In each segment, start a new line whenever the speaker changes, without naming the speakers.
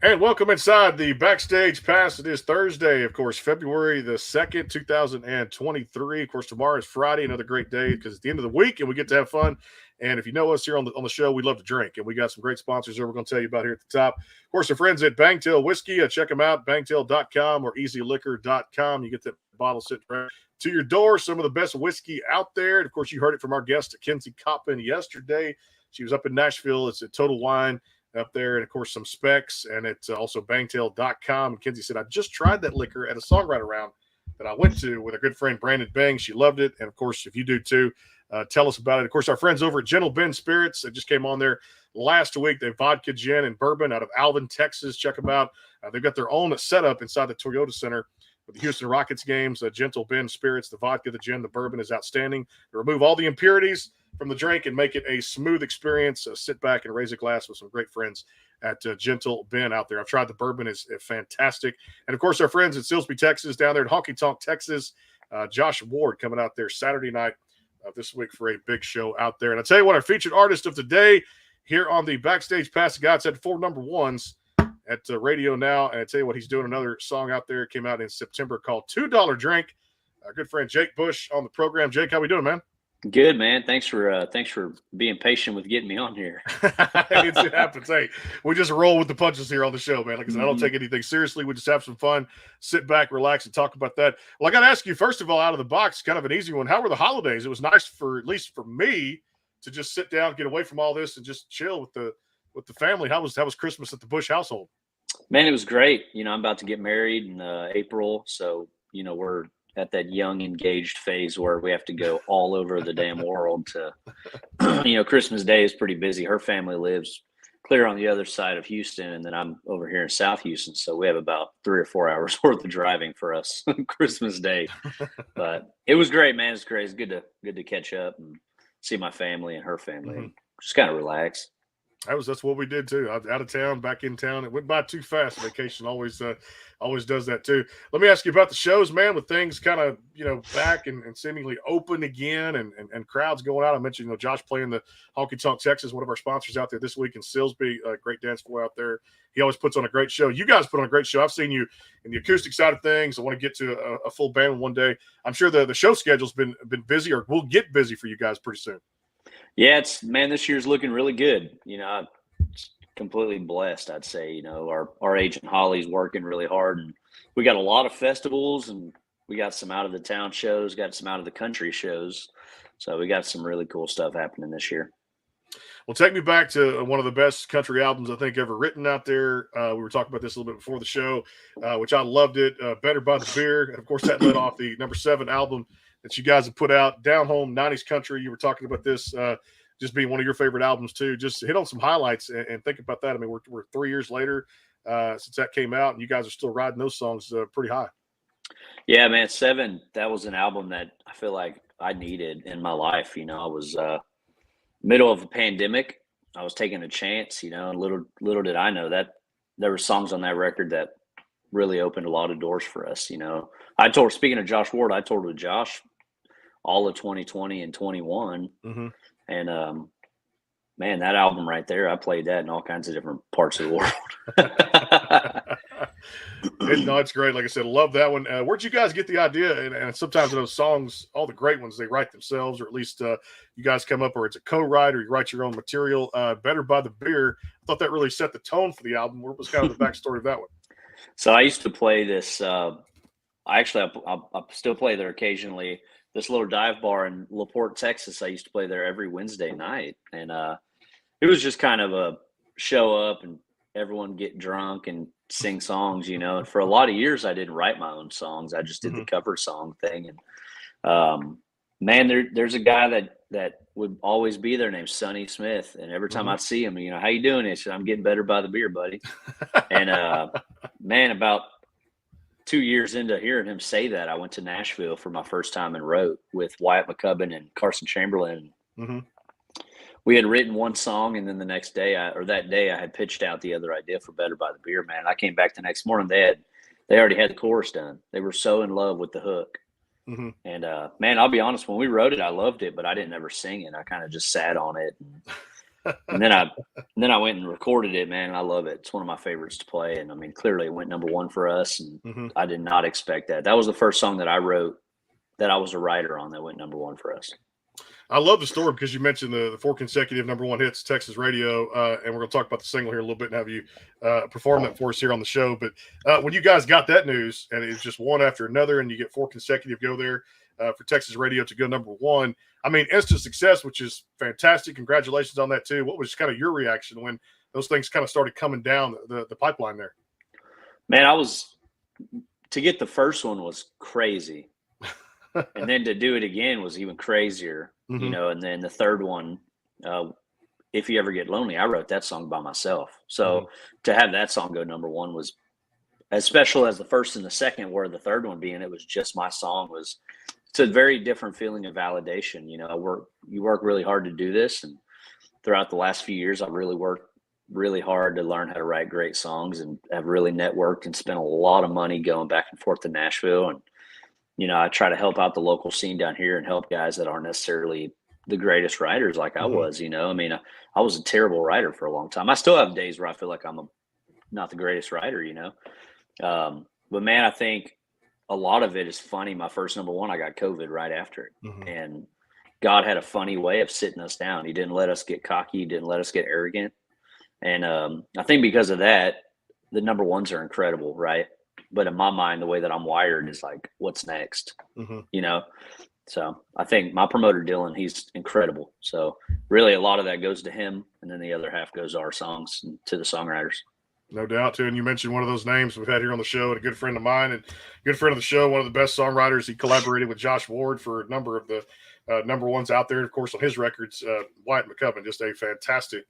And welcome inside the Backstage Pass. It is Thursday, of course, February the 2nd, 2023. Of course, tomorrow is Friday, another great day because it's the end of the week and we get to have fun. And if you know us here on the show, we love to drink. And we got some great sponsors that we're going to tell you about here at the top. Of course, our friends at Bangtail Whiskey. Check them out, bangtail.com or easyliquor.com. You get that bottle sitting right to your door. Some of the best whiskey out there. And of course, you heard it from our guest, Kenzie Coppin, yesterday. She was up in Nashville. It's at Total Wine up there, and of course some specs, and it's also bangtail.com. And Kenzie said, I just tried that liquor at a songwriter round that I went to with a good friend Brandon Bang. She loved it, and of course if you do too, tell us about it. Of course, our friends over at Gentle Ben Spirits, they just came on there last week. They have vodka, gin, and bourbon out of Alvin, Texas. Check them out. They've got their own setup inside the Toyota Center with the Houston Rockets games. Gentle Ben Spirits, the vodka, the gin, the bourbon is outstanding. They remove all the impurities from the drink and make it a smooth experience. Sit back and raise a glass with some great friends at Gentle Ben out there. I've tried the bourbon; is fantastic. And of course, our friends at Silsbee, Texas, down there at Honky Tonk, Texas. Josh Ward coming out there Saturday night this week for a big show out there. And I'll tell you what, our featured artist of the day here on the Backstage Pass, the guy that's had 4 number ones at Radio Now. And I tell you what, he's doing another song out there. It came out in September called $2 Drink. Our good friend Jake Bush on the program. Jake, how we doing, man?
Good, man. Thanks for being patient with getting me on here.
It happens. Hey, we just roll with the punches here on the show, man. Like I said, I don't take anything seriously. We just have some fun, sit back, relax, and talk about that. Well, I got to ask you, first of all, out of the box, kind of an easy one. How were the holidays? It was nice at least for me, to just sit down, get away from all this, and just chill with the family. How was Christmas at the Bush household?
Man, it was great. I'm about to get married in April, so we're at that young engaged phase where we have to go all over the damn world to, Christmas Day is pretty busy. Her family lives clear on the other side of Houston, and then I'm over here in South Houston. So we have about 3 or 4 hours worth of driving for us Christmas Day. But it was great, man. It's great. It's good to catch up and see my family and her family and just kind of relax.
That's what we did too. Out of town, back in town. It went by too fast. Vacation always does that too. Let me ask you about the shows, man. With things kind of back and seemingly open again, and crowds going out. I mentioned Josh playing the Honky Tonk Texas, one of our sponsors out there this week in Silsbee. Great dance floor out there. He always puts on a great show. You guys put on a great show. I've seen you in the acoustic side of things. I want to get to a full band one day. I'm sure the show schedule's been busy, or will get busy for you guys pretty soon.
Yeah, this year's looking really good. I'm completely blessed, I'd say. Our agent Holly's working really hard, and we got a lot of festivals, and we got some out of the town shows, got some out of the country shows. So we got some really cool stuff happening this year.
Well, take me back to one of the best country albums I think ever written out there. We were talking about this a little bit before the show, which I loved it. Better by the Beer. And of course, that led off the number 7 album that you guys have put out, Down Home, 90s Country. You were talking about this just being one of your favorite albums too. Just hit on some highlights and think about that. I mean, we're 3 years later since that came out, and you guys are still riding those songs pretty high.
Yeah, man, 7, that was an album that I feel like I needed in my life. I was middle of a pandemic. I was taking a chance, and little did I know that there were songs on that record that really opened a lot of doors for us. Speaking of Josh Ward, I toured with Josh all of 2020 and 21. And man, that album right there, I played that in all kinds of different parts of the world.
It's great. Like I said, love that one. Where'd you guys get the idea? And sometimes those songs, all the great ones, they write themselves, or at least you guys come up, or it's a co-write, or you write your own material. Better by the Beer. I thought that really set the tone for the album. What was kind of the backstory of that one?
So I used to play this. I still play there occasionally. This little dive bar in LaPorte, Texas. I used to play there every Wednesday night, and it was just kind of a show up and everyone get drunk and sing songs, And for a lot of years, I didn't write my own songs. I just did the cover song thing. And man, there's a guy that would always be there named Sonny Smith, and every time I'd see him, how you doing? He said, "I'm getting better by the beer, buddy." And man, about 2 years into hearing him say that, I went to Nashville for my first time and wrote with Wyatt McCubbin and Carson Chamberlain. We had written one song, and then the next day, that day, I had pitched out the other idea for Better by the Beer. Man, I came back the next morning. They already had the chorus done. They were so in love with the hook. And man, I'll be honest, when we wrote it, I loved it, but I didn't ever sing it. I kind of just sat on it. And And then I went and recorded it, man. And I love it. It's one of my favorites to play. And I mean, clearly it went number one for us. And I did not expect that. That was the first song that I wrote that I was a writer on that went number one for us.
I love the story because you mentioned the 4 consecutive number one hits, Texas radio, and we're going to talk about the single here a little bit and have you perform that for us here on the show. But when you guys got that news, and it's just one after another, and you get 4 consecutive go there for Texas radio to go number one, I mean, instant success, which is fantastic. Congratulations on that too. What was kind of your reaction when those things kind of started coming down the pipeline there?
Man, to get the first one was crazy. And then to do it again was even crazier, you know. And then the third one, If You Ever Get Lonely, I wrote that song by myself. So to have that song go number one was as special as the first and the second, where the third one being it was just my song. It's a very different feeling of validation. You know, you work really hard to do this, and throughout the last few years, I've really worked really hard to learn how to write great songs, and have really networked and spent a lot of money going back and forth to Nashville. And you know, I try to help out the local scene down here and help guys that aren't necessarily the greatest writers like I was, you know. I mean, I was a terrible writer for a long time. I still have days where I feel like I'm not the greatest writer, you know. But man, I think a lot of it is funny. My first number one, I got COVID right after it. And God had a funny way of sitting us down. He didn't let us get cocky. He didn't let us get arrogant. And I think because of that, the number ones are incredible, right? But in my mind, the way that I'm wired is like, what's next? You know? So I think my promoter, Dylan, he's incredible. So really a lot of that goes to him. And then the other half goes to our songs and to the songwriters.
No doubt, too. And you mentioned one of those names we've had here on the show, and a good friend of mine and good friend of the show, one of the best songwriters. He collaborated with Josh Ward for a number of the number ones out there. Of course, on his records, Wyatt McCubbin, just a fantastic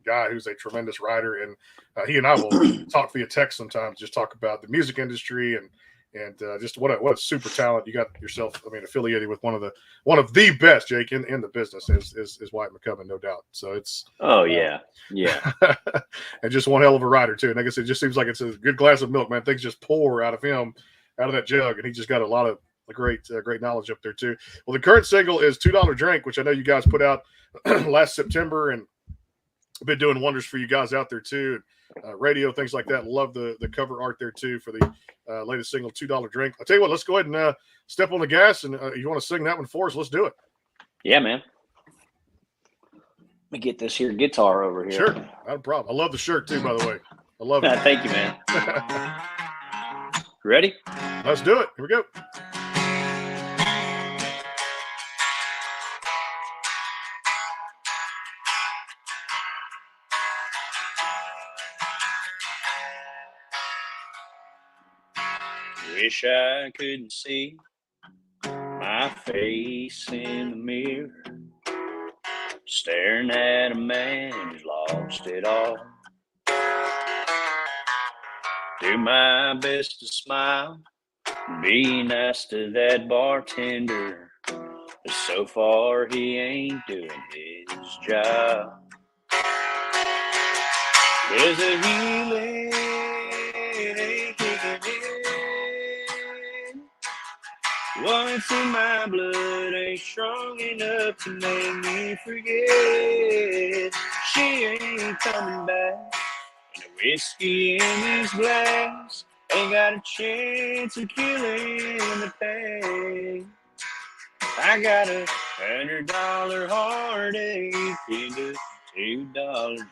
guy who's a tremendous writer. And he and I will talk via text sometimes, just talk about the music industry and just what a super talent you got yourself. I mean, affiliated with one of the best, Jake, in the business is Wyatt McCubbin, no doubt. So it's
yeah,
and just one hell of a rider too. And like I said, it just seems like it's a good glass of milk, man. Things just pour out of him, out of that jug, and he just got a lot of great knowledge up there too. Well, the current single is $2 Drink, which I know you guys put out last September, and been doing wonders for you guys out there too. Radio, things like that. Love the cover art there too for the latest single, $2 Drink. I'll tell you what, let's go ahead and step on the gas, and you want to sing that one for us? Let's do it.
Yeah, man. Let me get this here guitar over here.
Sure, not a problem. I love the shirt too, by the way. I love it.
Thank you, man. Ready?
Let's do it. Here we go.
Wish I couldn't see my face in the mirror, staring at a man who's lost it all. Do my best to smile, be nice to that bartender, but so far he ain't doing his job. There's a healing ain't kicking in. What's in my blood ain't strong enough to make me forget. She ain't coming back. And the whiskey in these glass ain't got a chance of killing the pain. I got $100 heartache into $2 drink.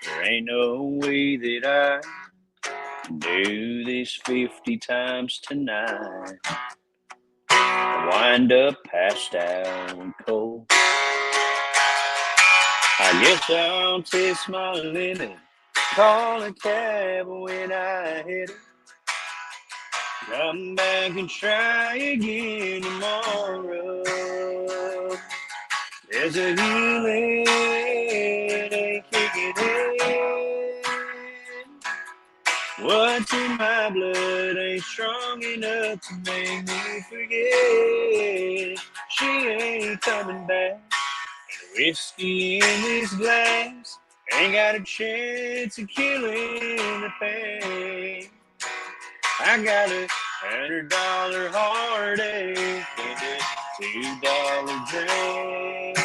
There ain't no way that I can do this 50 times tonight. I wind up passed out and cold. I guess I'll taste my limit, call a cab when I hit it. Come back and try again tomorrow. There's a healing kicking in. What's in my blood ain't strong enough to make me forget. She ain't coming back. And the whiskey in this glass ain't got a chance of killing the pain. I got $100 heartache and a $2 drink.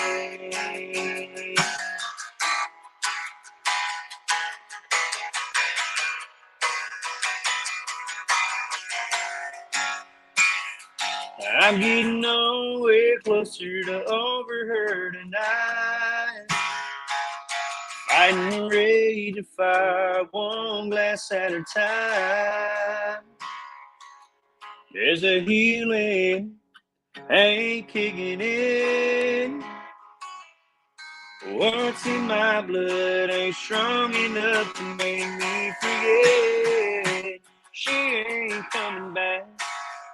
I'm getting nowhere closer to over her tonight. Fighting ready to fire one glass at a time. There's a healing ain't kicking in. What's in my blood ain't strong enough to make me forget. She ain't coming back.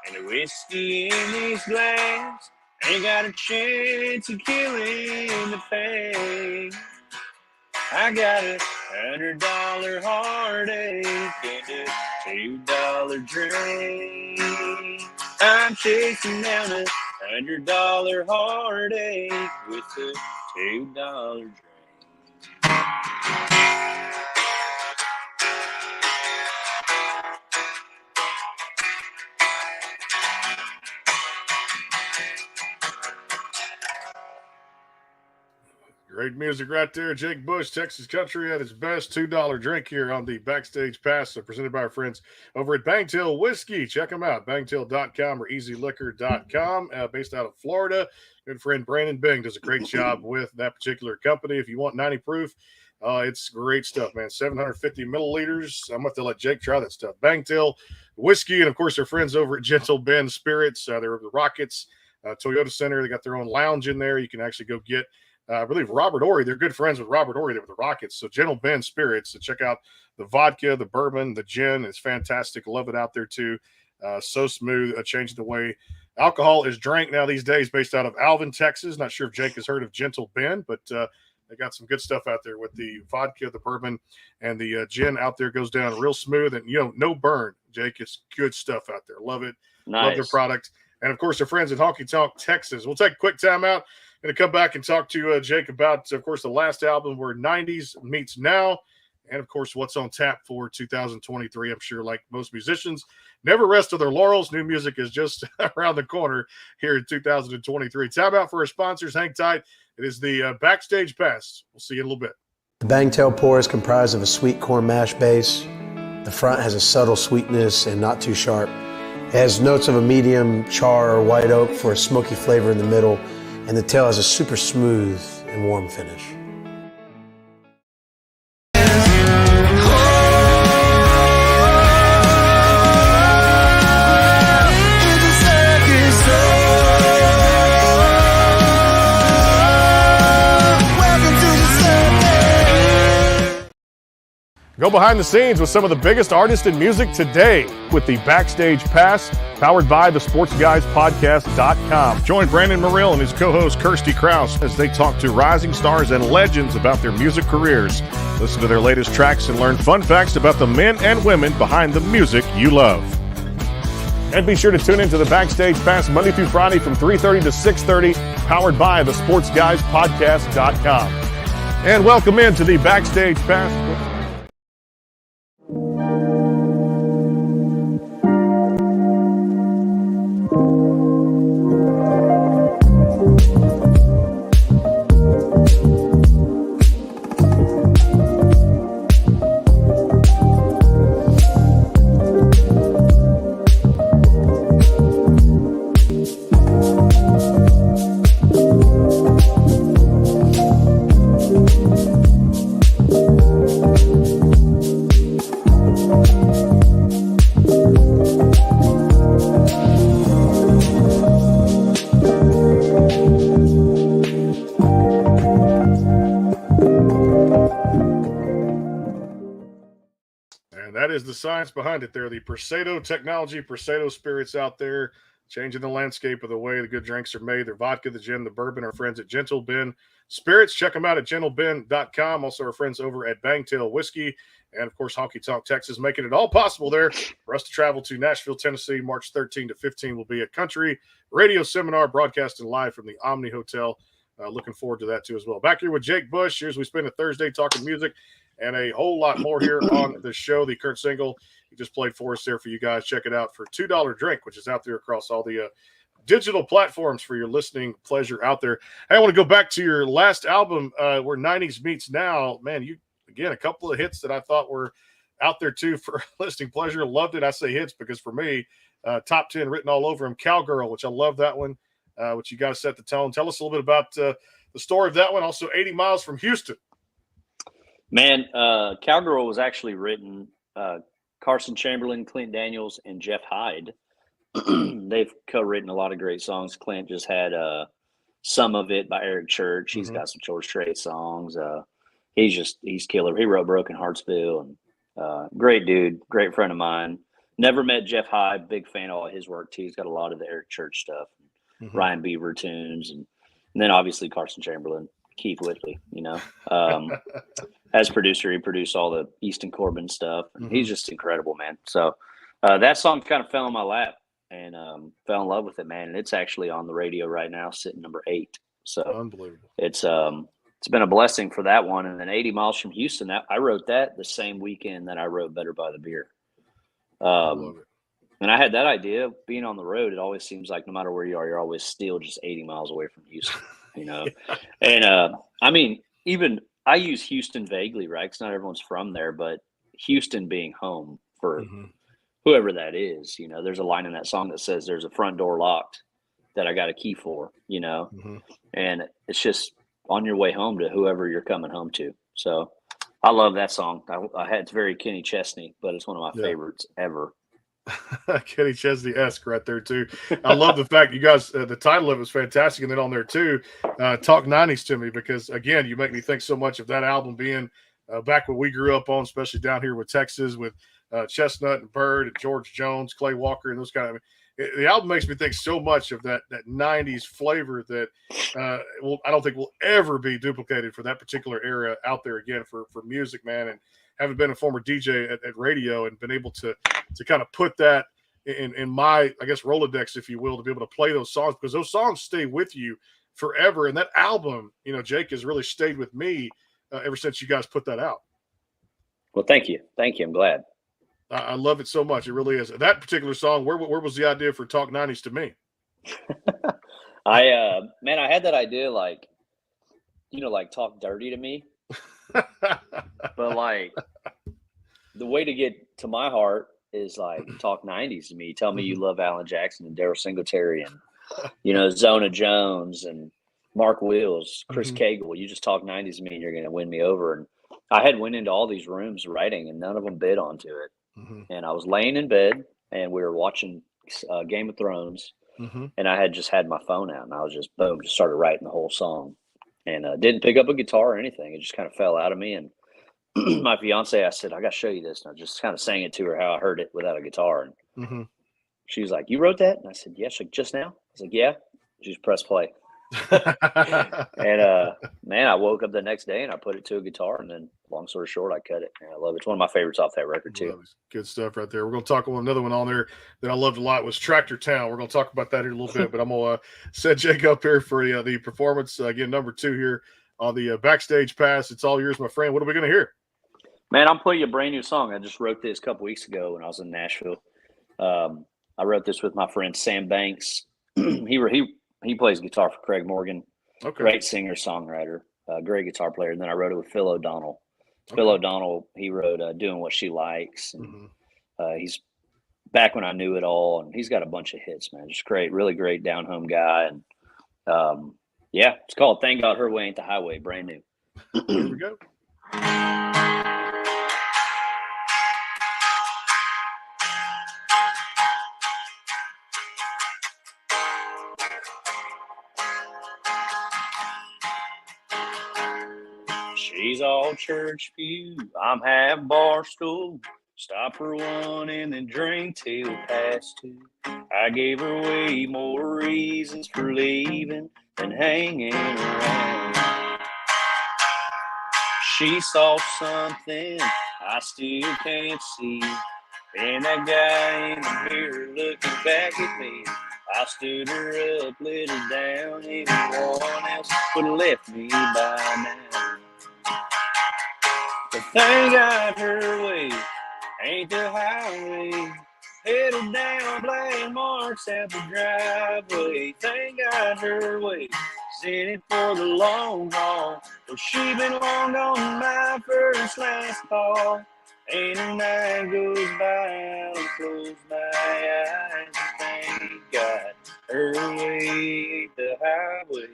And the whiskey in these glasses ain't got a chance of killing the pain. I got $100 heartache and a $2 drink. I'm chasing down $100 heartache with a $2 drink.
Great music right there. Jake Bush, Texas Country at its best. $2 drink here on the Backstage Pass, presented by our friends over at Bangtail Whiskey. Check them out, bangtail.com or easyliquor.com. Based out of Florida. Good friend Brandon Bing does a great job with that particular company. If you want 90 proof, it's great stuff, man. 750 milliliters. I'm going to have to let Jake try that stuff. Bangtail Whiskey, and, of course, their friends over at Gentle Ben Spirits. They're the Rockets Toyota Center. They got their own lounge in there. You can actually go get I believe Robert Ory, they're good friends with Robert Ory there with the Rockets. So Gentle Ben Spirits, so check out the vodka, the bourbon, the gin. It's fantastic. Love it out there too. So smooth, changing the way alcohol is drank now these days based out of Alvin, Texas. Not sure if Jake has heard of Gentle Ben, but they got some good stuff out there with the vodka, the bourbon, and the gin out there. Goes down real smooth and, no burn, Jake. It's good stuff out there. Love it.
Nice.
Love their product. And, of course, their friends at Honky Tonk Texas. We'll take a quick time out. Going to come back and talk to Jake about, of course, the last album where 90s meets now. And, of course, what's on tap for 2023. I'm sure, like most musicians, never rest on their laurels. New music is just around the corner here in 2023. Time out for our sponsors. Hang tight. It is the Backstage Pass. We'll see you in a little bit.
The Bangtail pour is comprised of a sweet corn mash base. The front has a subtle sweetness and not too sharp. It has notes of a medium char or white oak for a smoky flavor in the middle. And the tail has a super smooth and warm finish.
Go behind the scenes with some of the biggest artists in music today with the Backstage Pass, powered by the SportsGuysPodcast.com. Join Brandon Morrill and his co-host Kirsty Krause as they talk to rising stars and legends about their music careers. Listen to their latest tracks and learn fun facts about the men and women behind the music you love. And be sure to tune into the Backstage Pass Monday through Friday from 3:30 to 6:30, powered by the SportsGuysPodcast.com. And welcome into the Backstage Pass. The science behind it there. The Presado technology, Presado spirits out there, changing the landscape of the way the good drinks are made. Their vodka, the gin, the bourbon, our friends at Gentle Ben Spirits. Check them out at gentleben.com. Also, our friends over at Bangtail Whiskey. And, of course, Honky Tonk Texas, making it all possible there for us to travel to Nashville, Tennessee. March 13 to 15 will be a country radio seminar broadcasting live from the Omni Hotel looking forward to that too as well. Back here with Jake Bush. Here's we spend a Thursday talking music and a whole lot more here on the show. The current single he just played for us there for you guys. Check it out for $2 Drink, which is out there across all the digital platforms for your listening pleasure out there. Hey, I want to go back to your last album, where 90s meets now. Man, you again a couple of hits that I thought were out there too for listening pleasure. Loved it. I say hits because for me, top 10 written all over him. Cowgirl, which I love that one. Which you guys set the tone. Tell us a little bit about the story of that one. Also, 80 Miles from Houston.
Man, Cowgirl was actually written Carson Chamberlain, Clint Daniels, and Jeff Hyde. They've co-written a lot of great songs. Clint just had Some of It by Eric Church. He's got some George Strait songs. He's killer. He wrote Broken Heartsville, and great dude, great friend of mine. Never met Jeff Hyde. Big fan of all his work too. He's got a lot of the Eric Church stuff. Ryan Beaver tunes, and then obviously Carson Chamberlain, Keith Whitley, as producer, he produced all the Easton Corbin stuff, and he's just incredible, man. So that song kind of fell in my lap and fell in love with it, man. And it's actually on the radio right now, sitting number 8. So
unbelievable.
It's been a blessing for that one. And then 80 Miles from Houston, I wrote that the same weekend that I wrote Better by the Beer.
I love it.
And I had that idea being on the road. It always seems like no matter where you are, you're always still just 80 miles away from Houston, And I mean, even I use Houston vaguely, right? Because not everyone's from there, but Houston being home for whoever that is, there's a line in that song that says there's a front door locked that I got a key for, and it's just on your way home to whoever you're coming home to. So I love that song. It's very Kenny Chesney, but it's one of my favorites ever.
Kenny Chesney-esque right there too. I love the fact you guys, the title of it was fantastic, and then on there too, talk 90s to me, because again, you make me think so much of that album being back when we grew up on, especially down here with Texas, with Chestnut and Bird and George Jones, Clay Walker, and those kind of. The album makes me think so much of that 90s flavor that I don't think will ever be duplicated for that particular era out there again for music, man. And having been a former DJ at radio and been able to kind of put that in my, I guess, Rolodex, if you will, to be able to play those songs, because those songs stay with you forever. And that album, Jake, has really stayed with me ever since you guys put that out.
Well, thank you. I'm glad.
I love it so much. It really is. That particular song, where was the idea for Talk 90s to me?
I had that idea, like talk dirty to me. But like the way to get to my heart is like talk 90s to me. Tell me you love Alan Jackson and Daryl Singletary and Zona Jones and Mark Wills, Chris Cagle. You just talk 90s to me and you're going to win me over. And I had went into all these rooms writing and none of them bid onto it. And I was laying in bed and we were watching Game of Thrones, and I had just had my phone out and I was just just started writing the whole song, and didn't pick up a guitar or anything. It just kind of fell out of me. And my fiance, I said, I got to show you this. And I just kind of sang it to her how I heard it without a guitar. And she was like, you wrote that? And I said, yeah. She's like, just now? I was like, yeah. She just pressed play. And man, I woke up the next day and I put it to a guitar, and then long story short, I cut it. And I love it. It's one of my favorites off that record too.
Good stuff right there. We're going to talk about another one on there that I loved a lot was Tractor Town. We're going to talk about that here in a little bit, but I'm going to set Jake up here for the performance again, number 2 here on the Backstage Pass. It's all yours, my friend. What are we going to hear?
Man, I'm playing you a brand new song. I just wrote this a couple weeks ago when I was in Nashville. I wrote this with my friend Sam Banks. He plays guitar for Craig Morgan. Okay. Great singer, songwriter, great guitar player. And then I wrote it with Phil O'Donnell. Okay. Phil O'Donnell, he wrote Doing What She Likes. And, he's back when I knew it all. And he's got a bunch of hits, man. Just great, really great down-home guy. And, it's called Thank God Her Way Ain't the Highway, brand new.
Here we go.
She's all church pew, I'm half bar stool. Stop for one and then drink till past 2. I gave her way more reasons for leaving than hanging around. She saw something I still can't see, and that guy in the mirror looking back at me. I stood her up, let her down, anyone else would have left me by now. But thank God her way ain't the highway. Headed down black marks at the driveway. Thank God her way is in it for the long haul. Well, she been long on my last call. Ain't a night goes by, I'll close my eyes and thank God her way ain't the highway.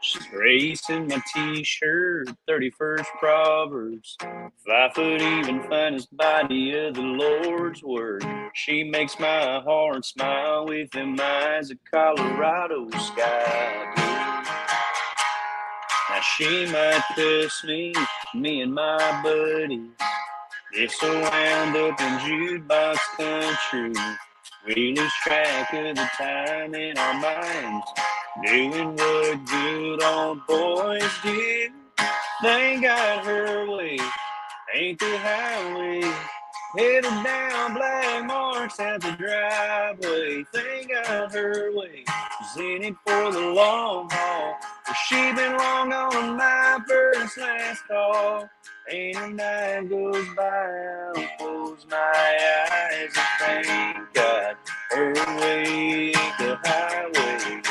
She's gracing my t-shirt, 31st Proverbs, 5 foot even, finest body of the Lord's word. She makes my heart smile with them eyes of Colorado sky blue. Now she might cuss me and my buddies, they're so wound up in jukebox country. We lose track of the time in our minds, doing what good old boys do. Thank God her way ain't the highway. Headed down black marks at the driveway. Thank God her way is in it for the long haul. Well, she been long on my last call. Ain't a night goes by, I'll close my eyes and thank God her way ain't the highway.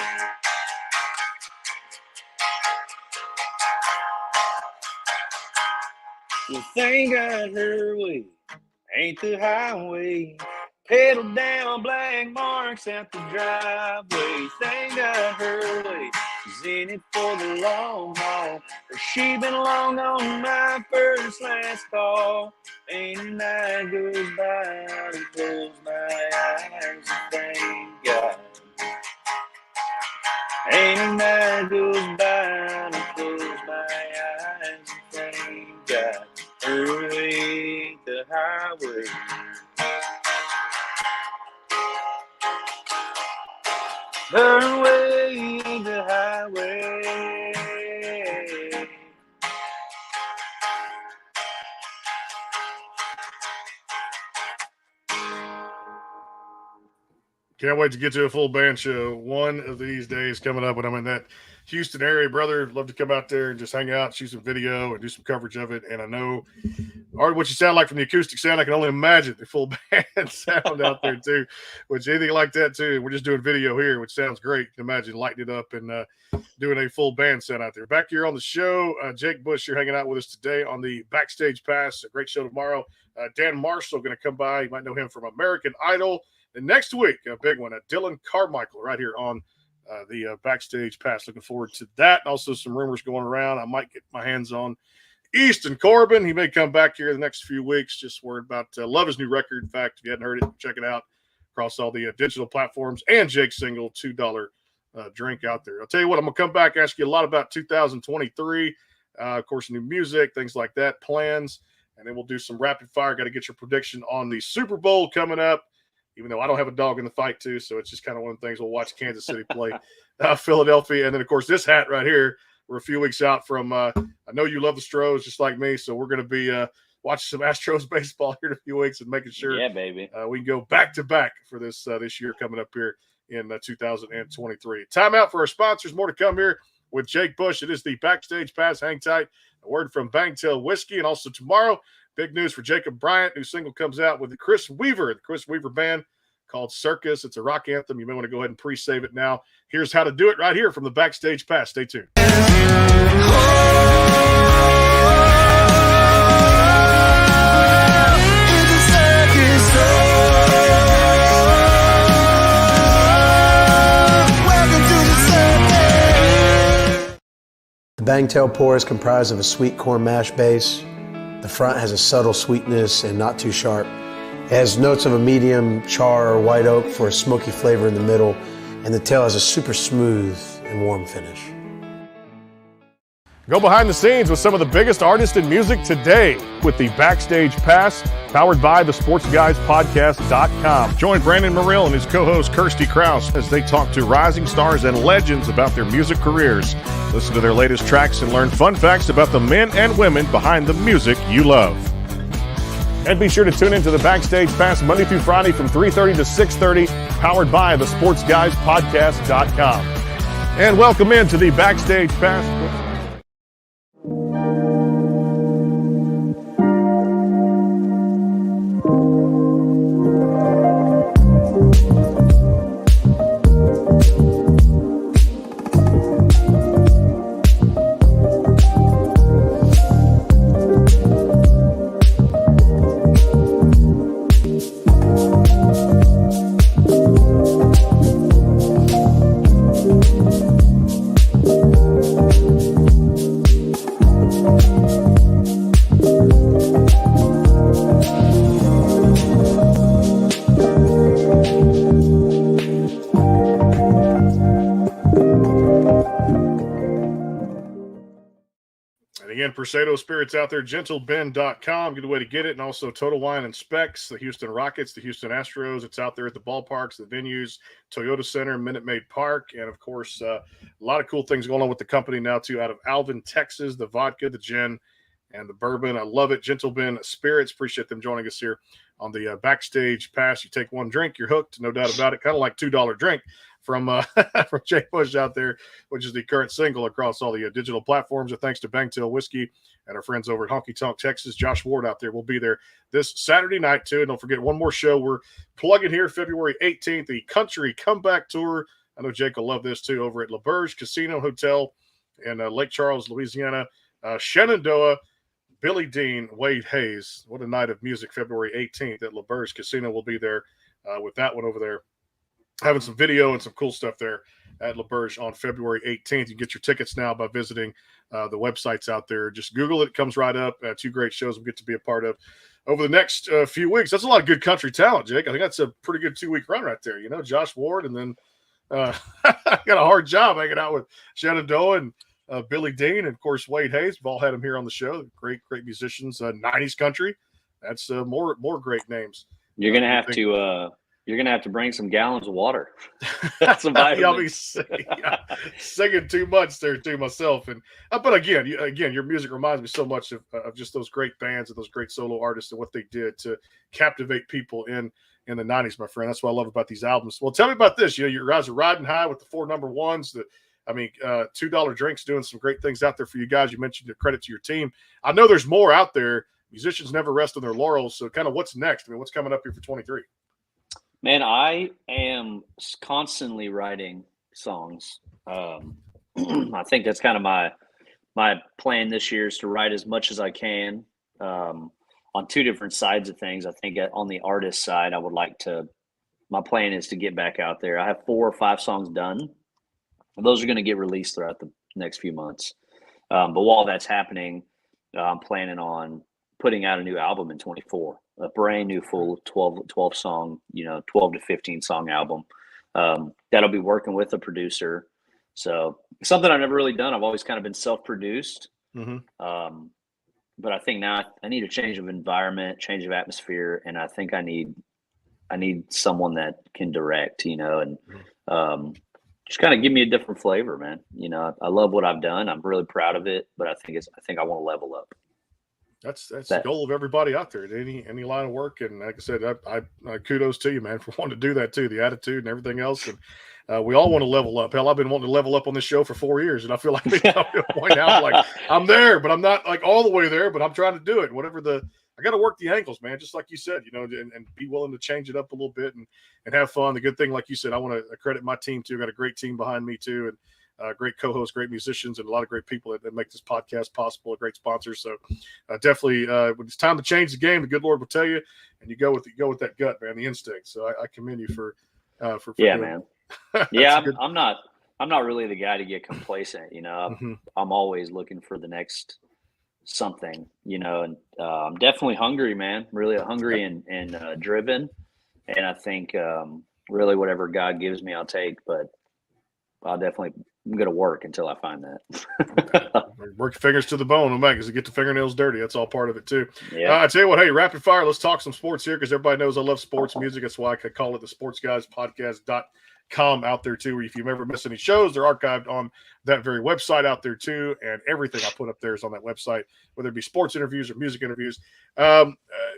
Well, thank God her way ain't the highway. Pedal down black marks at the driveway. Thank God her way is in it for the long haul. She been long on my last call. Ain't a night goes by, I'll close my eyes and thank God. Ain't a night goes by, I'll close my eyes and thank God. Her way ain't the highway. Her way ain't the highway.
Can't wait to get to a full band show one of these days coming up when I'm in that Houston area, brother. Love to come out there and just hang out, shoot some video, and do some coverage of it. And I know what you sound like from the acoustic sound. I can only imagine the full band sound out there too, which anything like that too. We're just doing video here, which sounds great. You can imagine lighting it up and doing a full band set out there. Back here on the show, Jake Bush, you're hanging out with us today on the Backstage Pass. A great show tomorrow. Dan Marshall going to come by. You might know him from American Idol. And next week, a big one, Dylan Carmichael right here on the Backstage Pass. Looking forward to that. Also, some rumors going around. I might get my hands on Easton Corbin. He may come back here the next few weeks. Just worried about love his new record. In fact, if you hadn't heard it, check it out across all the digital platforms. And Jake's single, $2 drink out there. I'll tell you what, I'm going to come back, ask you a lot about 2023. Of course, new music, things like that, plans. And then we'll do some rapid fire. Got to get your prediction on the Super Bowl coming up. Even though I don't have a dog in the fight, too. So it's just kind of one of the things. We'll watch Kansas City play Philadelphia. And then, of course, this hat right here, we're a few weeks out from I know you love the Stros just like me. So we're going to be watching some Astros baseball here in a few weeks and making sure
baby,
we can go back-to-back for this year coming up here in 2023. Timeout for our sponsors. More to come here with Jake Bush. It is the Backstage Pass. Hang tight. A word from Bangtail Whiskey. And also tomorrow, big news for Jacob Bryant. New single comes out with the Chris Weaver Band called Circus. It's a rock anthem. You may want to go ahead and pre-save it now. Here's how to do it right here from the Backstage Pass. Stay tuned.
The Bangtail pour is comprised of a sweet corn mash base. The front has a subtle sweetness and not too sharp. It has notes of a medium char or white oak for a smoky flavor in the middle, and the tail has a super smooth and warm finish.
Go behind the scenes with some of the biggest artists in music today with the Backstage Pass, powered by thesportsguyspodcast.com. Join Brandon Murrill and his co-host Kirsty Krause as they talk to rising stars and legends about their music careers. Listen to their latest tracks and learn fun facts about the men and women behind the music you love. And be sure to tune into the Backstage Pass Monday through Friday from 3:30 to 6:30, powered by the SportsGuysPodcast.com. And welcome into the Backstage Pass. Persado Spirits out there, gentleben.com, good way to get it, and also Total Wine and Specs, the Houston Rockets, the Houston Astros. It's out there at the ballparks, the venues, Toyota Center, Minute Maid Park, and of course, a lot of cool things going on with the company now too. Out of Alvin, Texas, the vodka, the gin, and the bourbon. I love it. Gentle Ben Spirits. Appreciate them joining us here on the Backstage Pass. You take one drink, you're hooked, no doubt about it. Kind of like $2 drink from from Jay Bush out there, which is the current single across all the digital platforms. And thanks to Bangtail Whiskey and our friends over at Honky Tonk Texas. Josh Ward out there will be there this Saturday night too. And don't forget one more show we're plugging here, February 18th, the Country Comeback Tour. I know Jake will love this too, over at LaBerge Casino Hotel in Lake Charles, Louisiana. Shenandoah, Billy Dean, Wade Hayes. What a night of music, February 18th at LaBerge Casino. Will be there with that one over there, having some video and some cool stuff there at LaBerge on February 18th. You can get your tickets now by visiting the websites out there. Just Google it. It comes right up. Two great shows we get to be a part of over the next few weeks. That's a lot of good country talent, Jake. I think that's a pretty good 2-week run right there. You know, Josh Ward, and then got a hard job hanging out with Shenandoah and Billy Dean, and of course Wade Hayes. We've all had him here on the show. Great musicians. 90s country. That's more great names.
You're gonna have to. You're gonna have to bring some gallons of water. That's
I'll be singing too much there too myself. And but again, your music reminds me so much of just those great bands and those great solo artists and what they did to captivate people in the 90s, my friend. That's what I love about these albums. Well, tell me about this. You know, you guys are riding high with the 4 number ones. $2 drinks doing some great things out there for you guys. You mentioned the credit to your team. I know there's more out there. Musicians never rest on their laurels. So kind of what's next? I mean, what's coming up here for 23?
Man, I am constantly writing songs. I think that's kind of my plan this year, is to write as much as I can on 2 different sides of things. I think on the artist side, my plan is to get back out there. I have 4 or 5 songs done. Those are going to get released throughout the next few months. But while that's happening, I'm planning on putting out a new album in 24. A brand new full 12 song, 12 to 15 song album. That'll be working with a producer. So something I've never really done. I've always kind of been self-produced. Mm-hmm. But I think now I need a change of environment, change of atmosphere. And I think I need someone that can direct, and just kind of give me a different flavor, man. I love what I've done. I'm really proud of it, but I think I want to level up.
That's the goal of everybody out there at any line of work. And like I said, I kudos to you, man, for wanting to do that too, the attitude and everything else. And we all want to level up. Hell, I've been wanting to level up on this show for 4 years, and I feel like point out like I'm there, but I'm not like all the way there, but I'm trying to do it. I got to work the angles, man, just like you said, and be willing to change it up a little bit and have fun. The good thing, like you said, I want to credit my team too. I got a great team behind me too. And great co-hosts, great musicians, and a lot of great people that make this podcast possible, great sponsors. So definitely when it's time to change the game, the good Lord will tell you, and you go with that gut, man, the instinct. So I commend you for
yeah, man. Yeah, I'm not really the guy to get complacent, Mm-hmm. I'm always looking for the next something, and I'm definitely hungry, man, really hungry and driven. And I think really whatever God gives me, I'll take, but I'm going to work until I find that.
Work your fingers to the bone, because you get the fingernails dirty. That's all part of it too.
Yeah.
I tell you what, hey, rapid fire. Let's talk some sports here, because everybody knows I love sports music. That's why I call it the Sports Guys Podcast out there too, where if you've ever missed any shows, they're archived on that very website out there too. And everything I put up there is on that website, whether it be sports interviews or music interviews.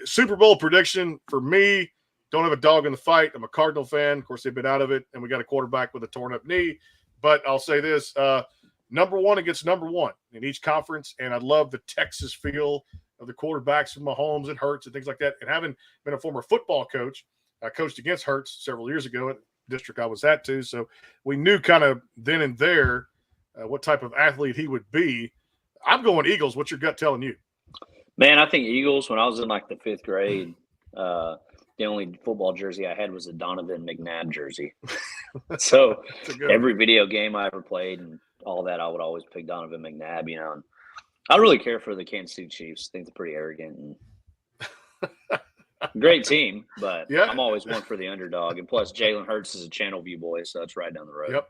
Super Bowl prediction for me, don't have a dog in the fight. I'm a Cardinal fan. Of course, they've been out of it, and we got a quarterback with a torn up knee. But I'll say this, number one against number one in each conference. And I love the Texas feel of the quarterbacks from Mahomes and Hurts and things like that. And having been a former football coach, I coached against Hurts several years ago at the district I was at too. So we knew kind of then and there what type of athlete he would be. I'm going Eagles. What's your gut telling you?
Man, I think Eagles, when I was in like the 5th grade, the only football jersey I had was a Donovan McNabb jersey. So every video game I ever played and all that, I would always pick Donovan McNabb, you know. And I don't really care for the Kansas City Chiefs. I think they're pretty arrogant and great team, but I'm always one for the underdog. And plus, Jalen Hurts is a Channel View boy, so that's right down the road.
Yep,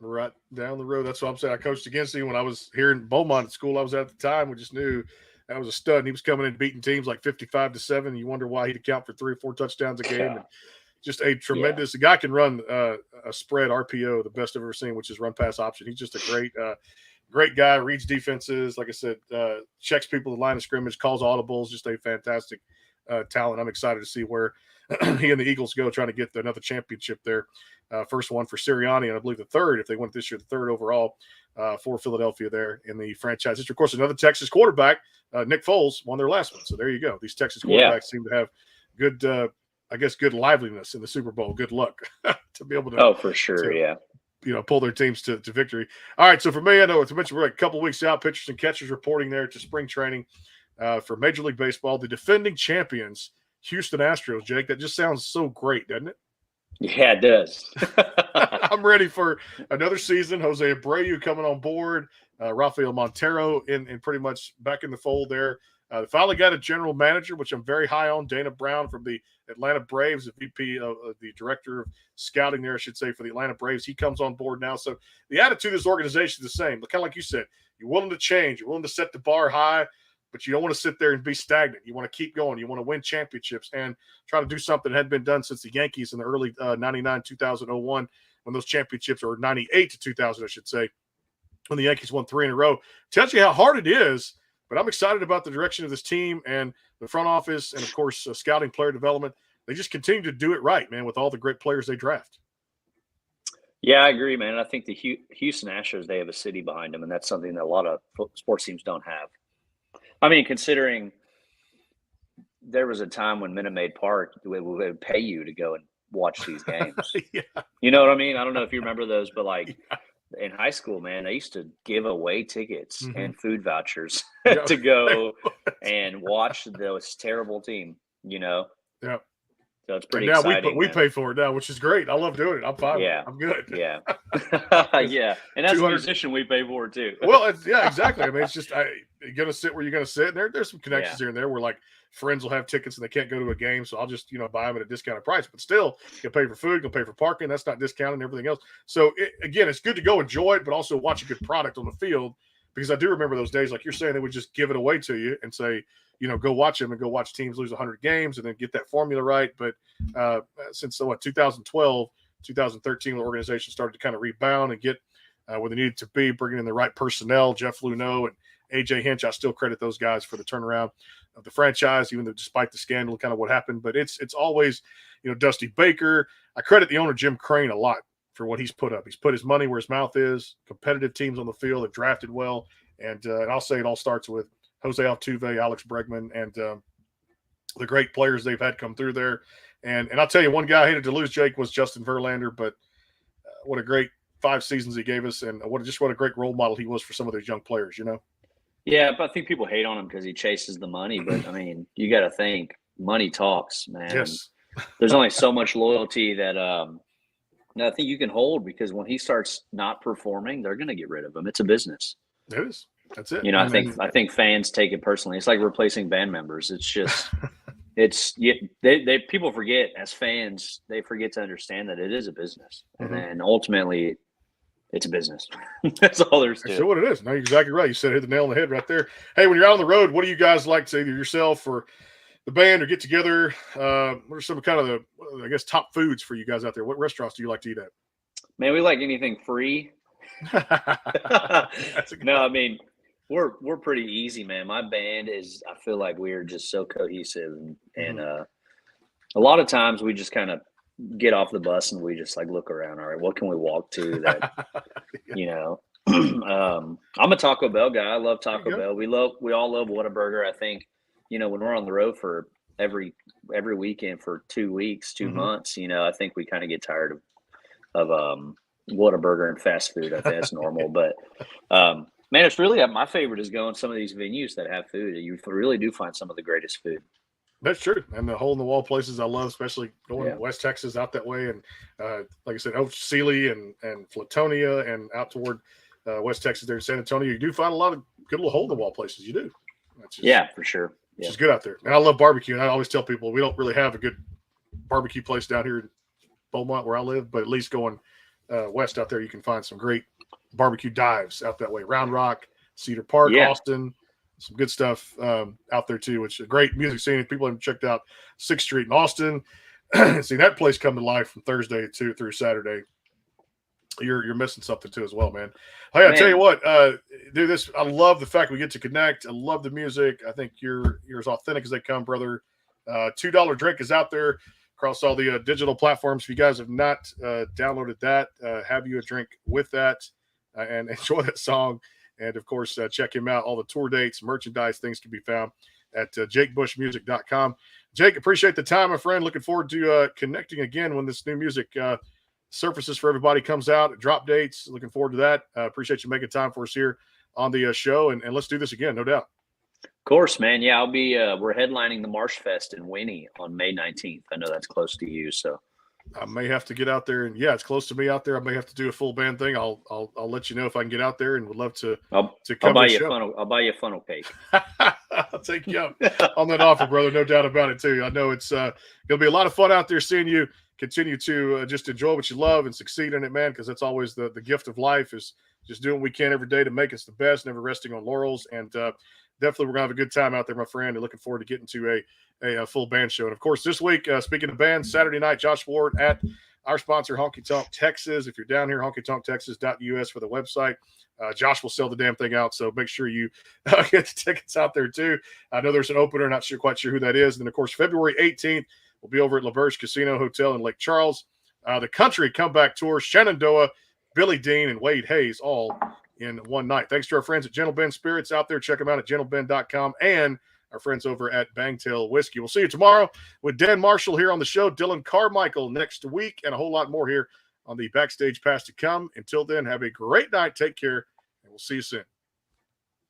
right down the road. That's what I'm saying. I coached against him when I was here in Beaumont at school I was at the time. We just knew that was a stud. And he was coming in beating teams like 55-7. You wonder why he'd account for 3 or 4 touchdowns a game. And just a tremendous – the guy can run a spread RPO, the best I've ever seen, which is run pass option. He's just a great guy, reads defenses. Like I said, checks people at the line of scrimmage, calls audibles, just a fantastic talent. I'm excited to see where he and the Eagles go trying to get another championship there. First one for Sirianni, and I believe the third, if they went this year, the third overall for Philadelphia there in the franchise history. Of course, another Texas quarterback, Nick Foles, won their last one. So there you go. These Texas quarterbacks seem to have good, good liveliness in the Super Bowl. Good luck to be able to.
Oh, for sure,
pull their teams to victory. All right, so for me, I know, as I mentioned, we're like a couple of weeks out. Pitchers and catchers reporting there to spring training for Major League Baseball. The defending champions, Houston Astros, Jake. That just sounds so great, doesn't it?
Yeah, it does.
I'm ready for another season. Jose Abreu coming on board. Rafael Montero in pretty much back in the fold there. They finally got a general manager, which I'm very high on, Dana Brown from the Atlanta Braves, the VP of the director of scouting there, I should say, for the Atlanta Braves. He comes on board now. So the attitude of this organization is the same. Kind of like you said, you're willing to change. You're willing to set the bar high, but you don't want to sit there and be stagnant. You want to keep going. You want to win championships and try to do something that hadn't been done since the Yankees in the early 99, 2001, when those championships, or 98 to 2000, I should say, when the Yankees won 3 in a row. Tells you how hard it is, but I'm excited about the direction of this team and the front office and, of course, scouting, player development. They just continue to do it right, man, with all the great players they draft.
Yeah, I agree, man. I think the Houston Astros, they have a city behind them, and that's something that a lot of sports teams don't have. I mean, considering there was a time when Minute Maid Park would pay you to go and watch these games. You know what I mean? I don't know if you remember those, but in high school, man, they used to give away tickets and food vouchers to go and watch this terrible team, you know?
Yeah.
So it's pretty
exciting.
Now
we pay for it now, which is great. I love doing it. I'm fine.
Yeah.
I'm good.
Yeah. Yeah. And as a musician, we pay for it too.
Well, exactly. I mean, it's just you're going to sit where you're going to sit. And there's some connections here and there where, like, friends will have tickets and they can't go to a game. So I'll just, buy them at a discounted price. But still, you can pay for food, you can pay for parking. That's not discounted and everything else. So, again, it's good to go enjoy it, but also watch a good product on the field. Because I do remember those days, like you're saying, they would just give it away to you and say, go watch them and go watch teams lose 100 games and then get that formula right. But since 2012, 2013, the organization started to kind of rebound and get where they needed to be, bringing in the right personnel, Jeff Luhnow and AJ Hinch. I still credit those guys for the turnaround of the franchise, even though despite the scandal, kind of what happened. But it's always, Dusty Baker. I credit the owner, Jim Crane, a lot for what he's put up. He's put his money where his mouth is. Competitive teams on the field, they've drafted well. And I'll say it all starts with Jose Altuve, Alex Bregman, and the great players they've had come through there. And I'll tell you, one guy I hated to lose, Jake, was Justin Verlander, but what a great 5 seasons he gave us, and what a great role model he was for some of those young players,
Yeah, but I think people hate on him because he chases the money. But, I mean, you got to think money talks, man.
Yes.
There's only so much loyalty that I think you can hold, because when he starts not performing, they're going to get rid of him. It's a business.
It is. That's it.
I think fans take it personally. It's like replacing band members. It's just people forget, as fans, they forget to understand that it is a business, and then ultimately, it's a business. That's all there's to it.
That's what it is. No, you're exactly right. You said hit the nail on the head right there. Hey, when you're out on the road, what do you guys like to, either yourself or the band, or get together? What are some kind of the, top foods for you guys out there? What restaurants do you like to eat at?
Man, we like anything free.
That's a good
No, I mean, we're pretty easy, man. My band is, I feel like we are just so cohesive, and a lot of times we just kind of get off the bus and we just like look around. All right, what can we walk to that, you know? I'm a Taco Bell guy. I love Taco Bell. We all love Whataburger. I think, when we're on the road for every weekend for 2 weeks, 2 months, I think we kind of get tired of Whataburger and fast food. I think that's normal. But man, it's really my favorite is going some of these venues that have food. You really do find some of the greatest food.
That's true. And the hole in the wall places I love, especially going to West Texas out that way. And like I said, Sealy and Flatonia and out toward West Texas there in San Antonio, you do find a lot of good little hole in the wall places. You do.
For sure.
Which is good out there. And I love barbecue. And I always tell people we don't really have a good barbecue place down here in Beaumont where I live, but at least going west out there, you can find some great barbecue dives out that way. Round Rock, Cedar Park, Austin. Some good stuff out there too, which is a great music scene. If people haven't checked out 6th Street in Austin, see that place come to life from Thursday through Saturday. You're missing something too as well, man. Hey, I tell you what, do this. I love the fact we get to connect. I love the music. I think you're as authentic as they come, brother. $2 drink is out there across all the digital platforms. If you guys have not downloaded that, have you a drink with that and enjoy that song. And, of course, check him out. All the tour dates, merchandise, things can be found at jakebushmusic.com. Jake, appreciate the time, my friend. Looking forward to connecting again when this new music surfaces for everybody, comes out. Drop dates. Looking forward to that. Appreciate you making time for us here on the show. And let's do this again, no doubt.
Of course, man. Yeah, I'll be we're headlining the Marsh Fest in Winnie on May 19th. I know that's close to you, so
I may have to get out there, and it's close to me out there. I may have to do a full band thing. I'll let you know if I can get out there, and would love to come.
I'll buy you a funnel. I'll buy you a funnel cake.
I'll take you up on that offer, brother. No doubt about it too. I know it's gonna be a lot of fun out there seeing you continue to just enjoy what you love and succeed in it, man. Because that's always the gift of life, is just doing what we can every day to make us the best, never resting on laurels. And definitely, we're gonna have a good time out there, my friend. And looking forward to getting to a full band show. And of course, this week, speaking of bands, Saturday night, Josh Ward at our sponsor, Honky Tonk Texas. If you're down here, honkytonktexas.us for the website. Josh will sell the damn thing out, so make sure you get the tickets out there too. I know there's an opener, not quite sure who that is. And then, of course, February 18th, we'll be over at LaBerge Casino Hotel in Lake Charles. The Country Comeback Tour, Shenandoah, Billy Dean, and Wade Hayes, all in one night. Thanks to our friends at Gentle Ben Spirits out there. Check them out at gentleben.com and our friends over at Bangtail Whiskey. We'll see you tomorrow with Dan Marshall here on the show, Dylan Carmichael next week, and a whole lot more here on the Backstage Pass to come. Until then, have a great night. Take care, and we'll see you soon.